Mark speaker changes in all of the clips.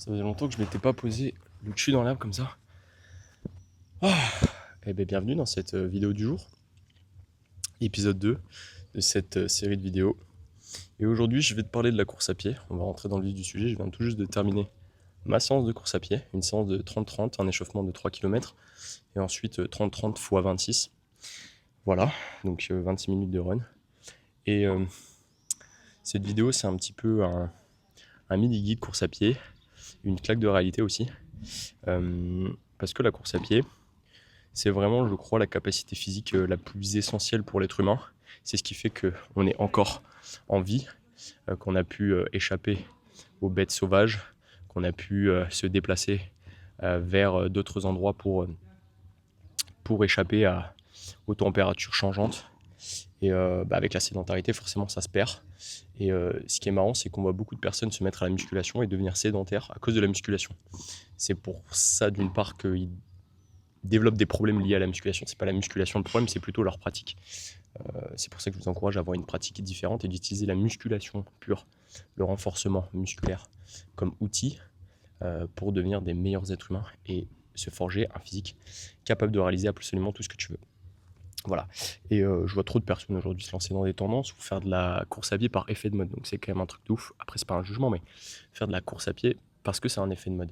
Speaker 1: Ça faisait longtemps que je m'étais pas posé le cul dans l'herbe comme ça. Ah. Eh bien, bienvenue dans cette vidéo du jour, épisode 2 de cette série de vidéos. Et aujourd'hui, je vais te parler de la course à pied. On va rentrer dans le vif du sujet. Je viens tout juste de terminer ma séance de course à pied, une séance de 30-30, un échauffement de 3 km, et ensuite 30-30 x 26. Voilà, donc 26 minutes de run. Et cette vidéo, c'est un petit peu un mini-guide course à pied, une claque de réalité aussi. Parce que la course à pied, c'est vraiment, je crois, la capacité physique la plus essentielle pour l'être humain. C'est ce qui fait qu'on est encore en vie, qu'on a pu échapper aux bêtes sauvages, qu'on a pu se déplacer vers d'autres endroits pour échapper aux températures changeantes. Et avec la sédentarité, forcément, ça se perd. Et ce qui est marrant, c'est qu'on voit beaucoup de personnes se mettre à la musculation et devenir sédentaires à cause de la musculation. C'est pour ça, d'une part, qu'ils développent des problèmes liés à la musculation. C'est pas la musculation le problème, c'est plutôt leur pratique. C'est pour ça que je vous encourage à avoir une pratique différente et d'utiliser la musculation pure, le renforcement musculaire comme outil pour devenir des meilleurs êtres humains et se forger un physique capable de réaliser absolument tout ce que tu veux. Voilà. Et je vois trop de personnes aujourd'hui se lancer dans des tendances ou faire de la course à pied par effet de mode. Donc c'est quand même un truc de ouf. Après, c'est pas un jugement, mais faire de la course à pied parce que c'est un effet de mode.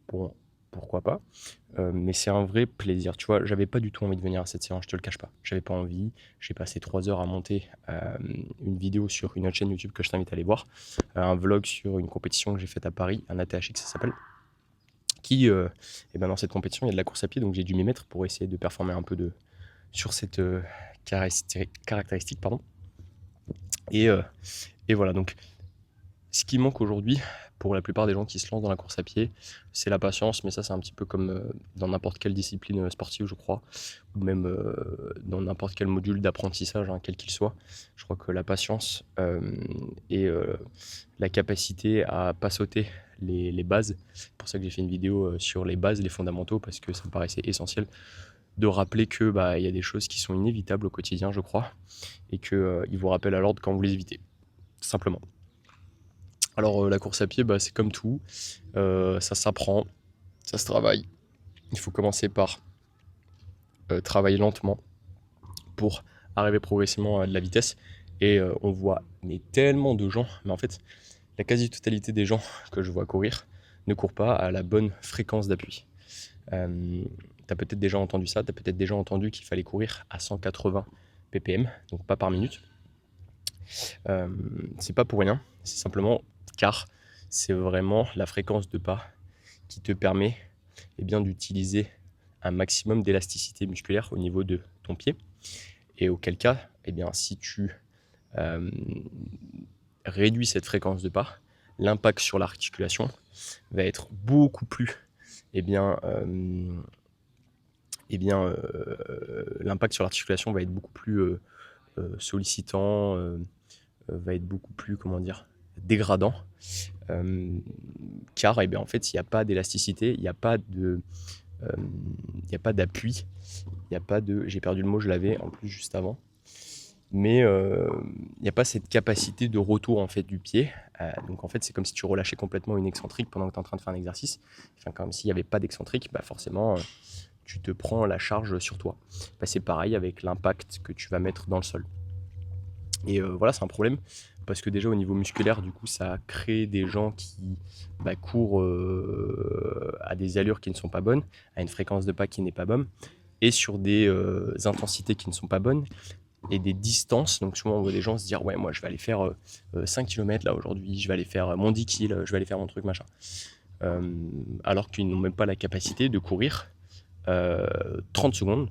Speaker 1: Bon, pourquoi pas, mais c'est un vrai plaisir. Tu vois, j'avais pas du tout envie de venir à cette séance, je te le cache pas. J'avais pas envie. J'ai passé 3 heures à monter une vidéo sur une autre chaîne YouTube que je t'invite à aller voir, un vlog sur une compétition que j'ai faite à Paris, un ATHX ça s'appelle, qui, et ben dans cette compétition, il y a de la course à pied, donc j'ai dû m'y mettre pour essayer de performer un peu sur cette caractéristique, pardon. Et voilà, donc ce qui manque aujourd'hui pour la plupart des gens qui se lancent dans la course à pied, c'est la patience, mais ça c'est un petit peu comme dans n'importe quelle discipline sportive, je crois, ou même dans n'importe quel module d'apprentissage, quel qu'il soit. Je crois que la patience et la capacité à pas sauter les bases, c'est pour ça que j'ai fait une vidéo sur les bases, les fondamentaux, parce que ça me paraissait essentiel de rappeler que il y a des choses qui sont inévitables au quotidien, je crois, et qu'ils vous rappellent à l'ordre quand vous les évitez, simplement. Alors la course à pied, c'est comme tout, ça s'apprend, ça se travaille. Il faut commencer par travailler lentement pour arriver progressivement à de la vitesse. Et on voit tellement de gens, mais en fait, la quasi-totalité des gens que je vois courir ne courent pas à la bonne fréquence d'appui. T'as peut-être déjà entendu ça, t'as peut-être déjà entendu qu'il fallait courir à 180 ppm, donc pas par minute. C'est pas pour rien, c'est simplement car c'est vraiment la fréquence de pas qui te permet d'utiliser un maximum d'élasticité musculaire au niveau de ton pied. Et auquel cas, si tu réduis cette fréquence de pas, l'impact sur l'articulation va être beaucoup plus l'impact sur l'articulation va être beaucoup plus sollicitant, va être beaucoup plus, dégradant, car en fait, il n'y a pas d'élasticité, il n'y a pas d'appui, il n'y a pas de... J'ai perdu le mot, je l'avais en plus juste avant. Mais il n'y a pas cette capacité de retour en fait du pied. Donc en fait, c'est comme si tu relâchais complètement une excentrique pendant que tu es en train de faire un exercice. Enfin, comme s'il n'y avait pas d'excentrique, forcément, tu te prends la charge sur toi. C'est pareil avec l'impact que tu vas mettre dans le sol. Et voilà, c'est un problème parce que déjà au niveau musculaire, du coup, ça crée des gens qui courent à des allures qui ne sont pas bonnes, à une fréquence de pas qui n'est pas bonne, et sur des intensités qui ne sont pas bonnes, et des distances. Donc souvent on voit des gens se dire ouais, moi je vais aller faire 5 km là aujourd'hui, je vais aller faire mon 10 kg, je vais aller faire mon truc machin, alors qu'ils n'ont même pas la capacité de courir 30 secondes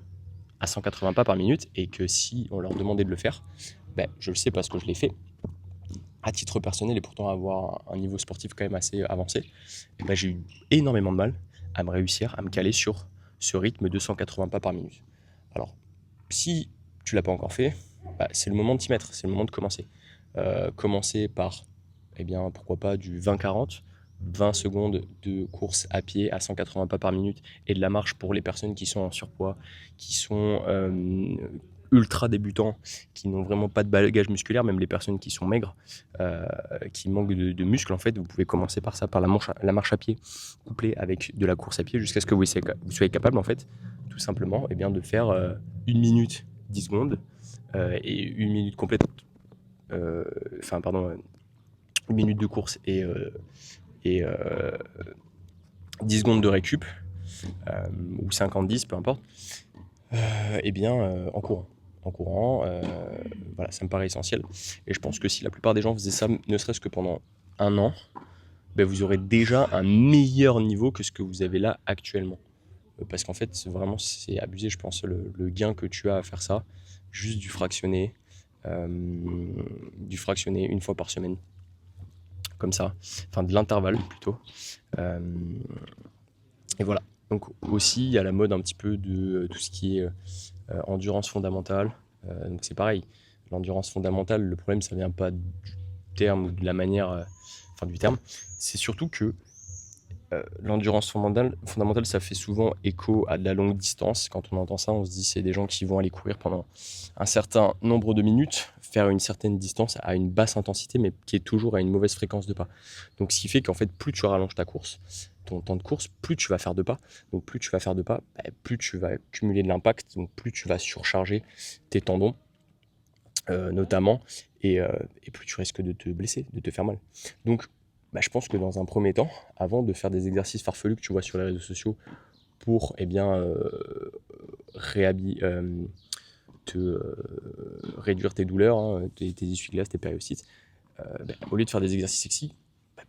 Speaker 1: à 180 pas par minute, et que si on leur demandait de le faire, je le sais parce que je l'ai fait à titre personnel, et pourtant avoir un niveau sportif quand même assez avancé, j'ai eu énormément de mal à me réussir à me caler sur ce rythme de 180 pas par minute. Alors si tu l'as pas encore fait, c'est le moment de t'y mettre, c'est le moment de commencer. Commencer par, pourquoi pas du 20-40, 20 secondes de course à pied à 180 pas par minute, et de la marche pour les personnes qui sont en surpoids, qui sont ultra débutants qui n'ont vraiment pas de bagage musculaire, même les personnes qui sont maigres, qui manquent de muscles, en fait, vous pouvez commencer par ça, par la marche à pied, couplée avec de la course à pied, jusqu'à ce que vous soyez capable, en fait, tout simplement, eh bien, de faire 1 minute 10 secondes et 1 minute complète, enfin, pardon, 1 minute de course et 10 secondes de récup, ou 50-10, peu importe, eh bien, en courant. Voilà, ça me paraît essentiel. Et je pense que si la plupart des gens faisaient ça, ne serait-ce que pendant 1 an, ben vous aurez déjà un meilleur niveau que ce que vous avez là actuellement. Parce qu'en fait, vraiment, c'est abusé, je pense, le gain que tu as à faire ça. Juste du fractionné 1 fois par semaine. Comme ça. Enfin, de l'intervalle plutôt. Et voilà. Donc aussi, il y a la mode un petit peu de tout ce qui est endurance fondamentale. Donc c'est pareil. L'endurance fondamentale, le problème, ça vient pas du terme ou de la manière, enfin du terme. C'est surtout que l'endurance fondamentale, ça fait souvent écho à de la longue distance. Quand on entend ça, on se dit c'est des gens qui vont aller courir pendant un certain nombre de minutes, faire une certaine distance à une basse intensité, mais qui est toujours à une mauvaise fréquence de pas. Donc ce qui fait qu'en fait, plus tu rallonges ta course, ton temps de course, plus tu vas faire de pas. Donc plus tu vas faire de pas, plus tu vas cumuler de l'impact, donc plus tu vas surcharger tes tendons, notamment, et plus tu risques de te blesser, de te faire mal. Donc je pense que dans un premier temps, avant de faire des exercices farfelus que tu vois sur les réseaux sociaux pour réduire tes douleurs, hein, tes essuie-glaces, tes périostites, au lieu de faire des exercices sexy,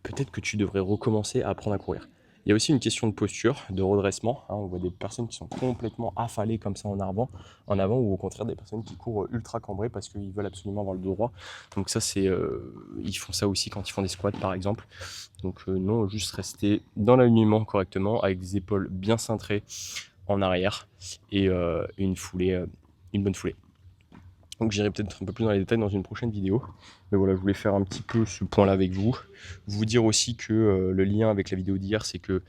Speaker 1: peut-être que tu devrais recommencer à apprendre à courir. Il y a aussi une question de posture, de redressement. On voit des personnes qui sont complètement affalées comme ça en avant, ou au contraire des personnes qui courent ultra cambrées parce qu'ils veulent absolument avoir le dos droit. Donc ça, ils font ça aussi quand ils font des squats par exemple. Donc non, juste rester dans l'alignement correctement avec des épaules bien cintrées en arrière et une bonne foulée. Donc j'irai peut-être un peu plus dans les détails dans une prochaine vidéo. Mais voilà, je voulais faire un petit peu ce point-là avec vous. Vous dire aussi que le lien avec la vidéo d'hier, c'est que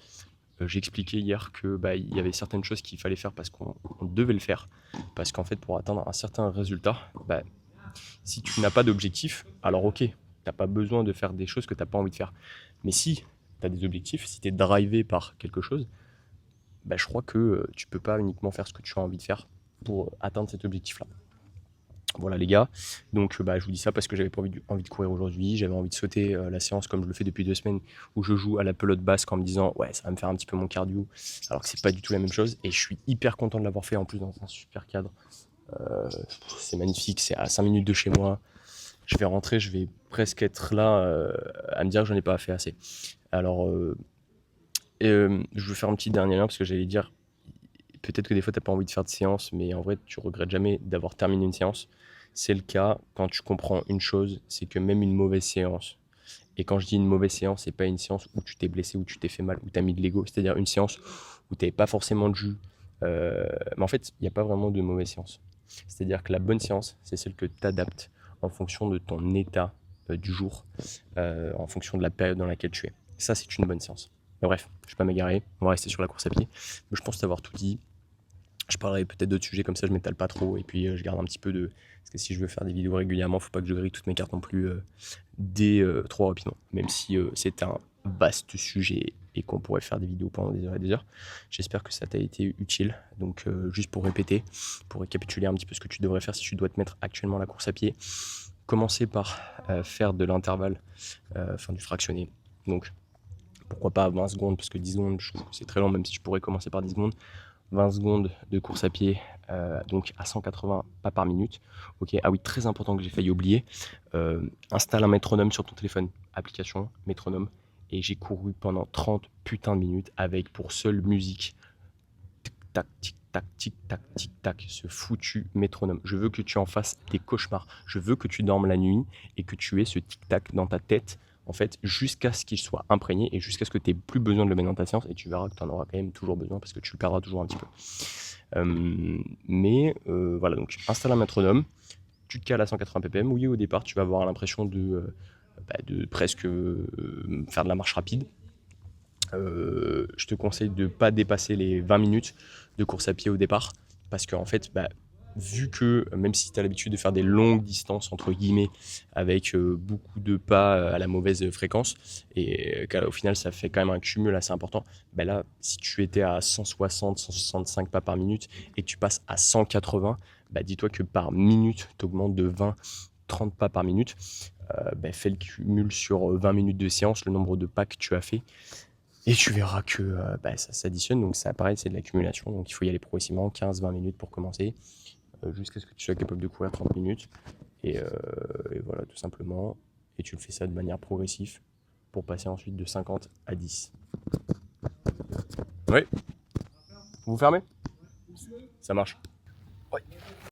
Speaker 1: j'ai expliqué hier que il y avait certaines choses qu'il fallait faire parce qu'on devait le faire. Parce qu'en fait, pour atteindre un certain résultat, si tu n'as pas d'objectif, alors ok, tu n'as pas besoin de faire des choses que tu n'as pas envie de faire. Mais si tu as des objectifs, si tu es drivé par quelque chose, je crois que tu peux pas uniquement faire ce que tu as envie de faire pour atteindre cet objectif-là. Voilà les gars, donc je vous dis ça parce que j'avais pas envie de courir aujourd'hui, j'avais envie de sauter la séance comme je le fais depuis 2 semaines où je joue à la pelote basque en me disant ouais ça va me faire un petit peu mon cardio, alors que c'est pas du tout la même chose et je suis hyper content de l'avoir fait en plus dans un super cadre. C'est magnifique, c'est à 5 minutes de chez moi, je vais rentrer, je vais presque être là à me dire que j'en ai pas fait assez. Alors je vais faire un petit dernier lien parce que j'allais dire peut-être que des fois, tu n'as pas envie de faire de séance, mais en vrai, tu regrettes jamais d'avoir terminé une séance. C'est le cas quand tu comprends une chose, c'est que même une mauvaise séance, et quand je dis une mauvaise séance, c'est pas une séance où tu t'es blessé, où tu t'es fait mal, où tu as mis de l'ego, c'est-à-dire une séance où tu n'avais pas forcément de jus. Mais en fait, il n'y a pas vraiment de mauvaise séance. C'est-à-dire que la bonne séance, c'est celle que tu adaptes en fonction de ton état du jour, en fonction de la période dans laquelle tu es. Ça, c'est une bonne séance. Mais bref, je ne vais pas m'égarer, on va rester sur la course à pied. Mais je pense t'avoir tout dit. Je parlerai peut-être d'autres sujets comme ça, je m'étale pas trop et puis je garde un petit peu de. Parce que si je veux faire des vidéos régulièrement, faut pas que je grille toutes mes cartes non plus trop rapidement. Même si c'est un vaste sujet et qu'on pourrait faire des vidéos pendant des heures et des heures. J'espère que ça t'a été utile. Donc juste pour répéter, pour récapituler un petit peu ce que tu devrais faire si tu dois te mettre actuellement à la course à pied. Commencer par faire de l'intervalle, enfin du fractionné. Donc pourquoi pas 20 secondes, parce que 10 secondes, je trouve que c'est très long, même si je pourrais commencer par 10 secondes. 20 secondes de course à pied, donc à 180 pas par minute. Ok. Ah oui, très important que j'ai failli oublier. Installe un métronome sur ton téléphone, application métronome. Et j'ai couru pendant 30 putains de minutes avec pour seule musique tic-tac, tic-tac, tic-tac, tic-tac, ce foutu métronome. Je veux que tu en fasses des cauchemars. Je veux que tu dormes la nuit et que tu aies ce tic-tac dans ta tête en fait, jusqu'à ce qu'il soit imprégné et jusqu'à ce que tu n'aies plus besoin de le mettre dans ta séance et tu verras que tu en auras quand même toujours besoin parce que tu le perdras toujours un petit peu. Voilà, donc installe un métronome, tu te cales à 180 ppm. Oui, au départ, tu vas avoir l'impression de presque faire de la marche rapide. Je te conseille de ne pas dépasser les 20 minutes de course à pied au départ parce qu'en fait, vu que même si tu as l'habitude de faire des longues distances, entre guillemets, avec beaucoup de pas à la mauvaise fréquence, et qu'au final ça fait quand même un cumul assez important, ben là, si tu étais à 160, 165 pas par minute et que tu passes à 180, bah dis-toi que par minute, tu augmentes de 20, 30 pas par minute. Fais le cumul sur 20 minutes de séance, le nombre de pas que tu as fait, et tu verras que ça s'additionne. Donc ça, pareil, c'est de l'accumulation. Donc il faut y aller progressivement, 15-20 minutes pour commencer, jusqu'à ce que tu sois capable de courir 30 minutes. Et voilà, tout simplement. Et tu le fais ça de manière progressive pour passer ensuite de 50 à 10. Oui. Vous fermez? Ça marche.